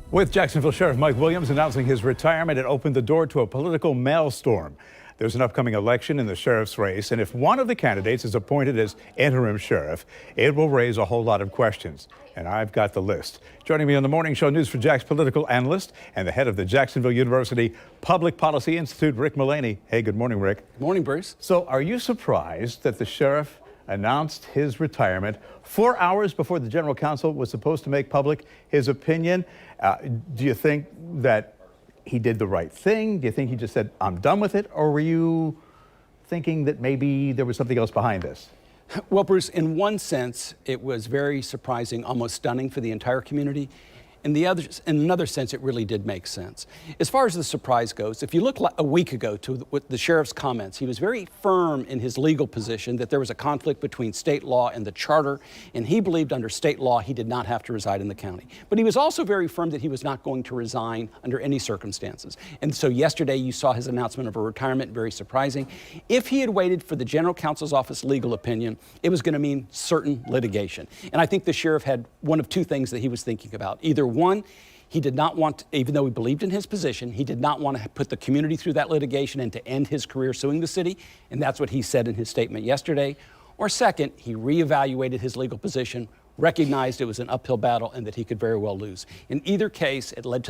With Jacksonville Sheriff Mike Williams announcing his retirement, it opened the door to a political maelstrom. There's an upcoming election in the sheriff's race, and if one of the candidates is appointed as interim sheriff, it will raise a whole lot of questions. And I've got the list. Joining me on the Morning Show News for Jack's political analyst and the head of the Jacksonville University Public Policy Institute, Rick Mullaney. Hey, good morning, Rick. Good morning, Bruce. So are you surprised that the sheriff announced his retirement 4 hours before the general counsel was supposed to make public his opinion? Do you think that he did the right thing? Do you think he just said, I'm done with it? Or were you thinking that maybe there was something else behind this? Well, Bruce, in one sense, it was very surprising, almost stunning for the entire community. In another sense, it really did make sense. As far as the surprise goes, if you look a week ago to the sheriff's comments, he was very firm in his legal position that there was a conflict between state law and the charter, and he believed under state law he did not have to reside in the county. But he was also very firm that he was not going to resign under any circumstances. And so yesterday you saw his announcement of a retirement, very surprising. If he had waited for the general counsel's office legal opinion, it was going to mean certain litigation. And I think the sheriff had one of two things that he was thinking about. Either one, he did not want, even though he believed in his position, he did not want to put the community through that litigation and to end his career suing the city, and that's what he said in his statement yesterday. Or second, he reevaluated his legal position, recognized it was an uphill battle and that he could very well lose. In either case, it led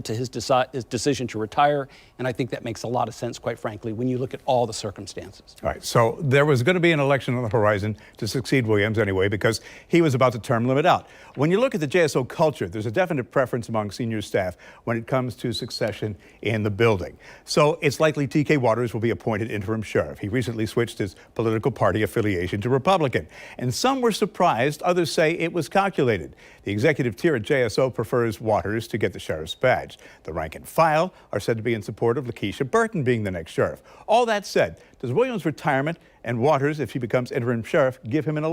to his decision to retire, and I think that makes a lot of sense, quite frankly, when you look at all the circumstances. All right, so there was going to be an election on the horizon to succeed Williams anyway, because he was about to term limit out. When you look at the JSO culture, there's a definite preference among senior staff when it comes to succession in the building. So it's likely T.K. Waters will be appointed interim sheriff. He recently switched his political party affiliation to Republican, and some were surprised, others say it was calculated. The executive tier at JSO prefers Waters to get the sheriff's badge. The rank and file are said to be in support of Lakeisha Burton being the next sheriff. All that said, does Williams' retirement and Waters, if he becomes interim sheriff, give him an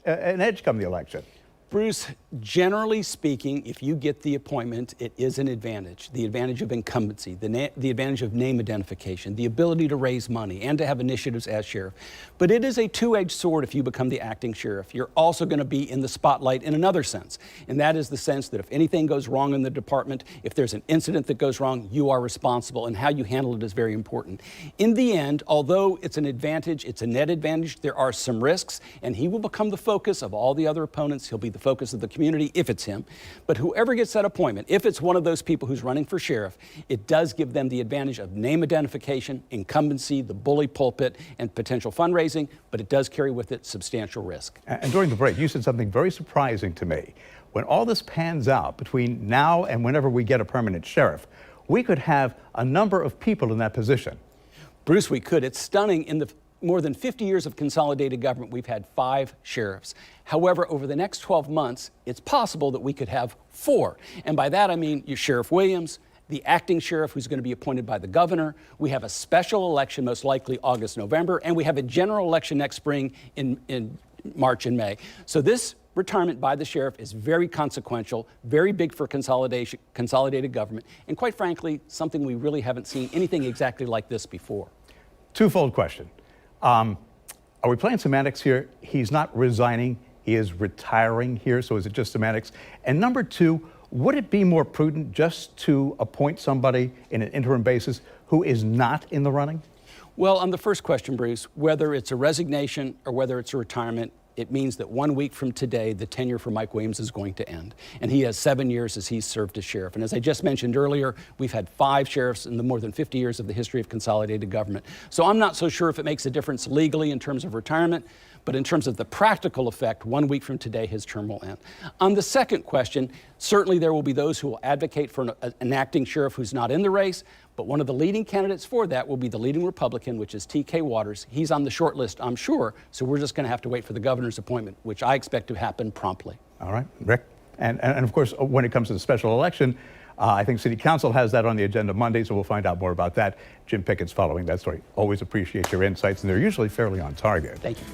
edge come the election? Bruce, generally speaking, if you get the appointment, it is an advantage. The advantage of incumbency, the advantage of name identification, the ability to raise money and to have initiatives as sheriff. But it is a two-edged sword if you become the acting sheriff. You're also going to be in the spotlight in another sense, and that is the sense that if anything goes wrong in the department, if there's an incident that goes wrong, you are responsible, and how you handle it is very important. In the end, although it's an advantage, it's a net advantage, there are some risks, and he will become the focus of all the other opponents. He'll be the focus of the community if it's him. But whoever gets that appointment, if it's one of those people who's running for sheriff, it does give them the advantage of name identification, incumbency, the bully pulpit, and potential fundraising, but it does carry with it substantial risk. And during the break, you said something very surprising to me. When all this pans out between now and whenever we get a permanent sheriff, we could have a number of people in that position. Bruce, we could. It's stunning. In the more than 50 years of consolidated government, we've had 5 sheriffs. However, over the next 12 months, it's possible that we could have 4. And by that, I mean your Sheriff Williams, the acting sheriff who's going to be appointed by the governor. We have a special election, most likely August, November, and we have a general election next spring in March and May. So this retirement by the sheriff is very consequential, very big for consolidated government, and quite frankly, something we really haven't seen anything exactly like this before. Twofold question. Are we playing semantics here? He's not resigning, he is retiring here, so is it just semantics? And number two, would it be more prudent just to appoint somebody in an interim basis who is not in the running? Well, on the first question, Bruce, whether it's a resignation or whether it's a retirement, it means that 1 week from today, the tenure for Mike Williams is going to end. And he has 7 years as he's served as sheriff. And as I just mentioned earlier, we've had 5 sheriffs in the more than 50 years of the history of consolidated government. So I'm not so sure if it makes a difference legally in terms of retirement, but in terms of the practical effect, 1 week from today, his term will end. On the second question, certainly there will be those who will advocate for an acting sheriff who's not in the race, but one of the leading candidates for that will be the leading Republican, which is T.K. Waters. He's on the short list, I'm sure, so we're just going to have to wait for the governor's appointment, which I expect to happen promptly. All right, Rick. And of course, when it comes to the special election, I think City Council has that on the agenda Monday, so we'll find out more about that. Jim Pickett's following that story. Always appreciate your insights, and they're usually fairly on target. Thank you.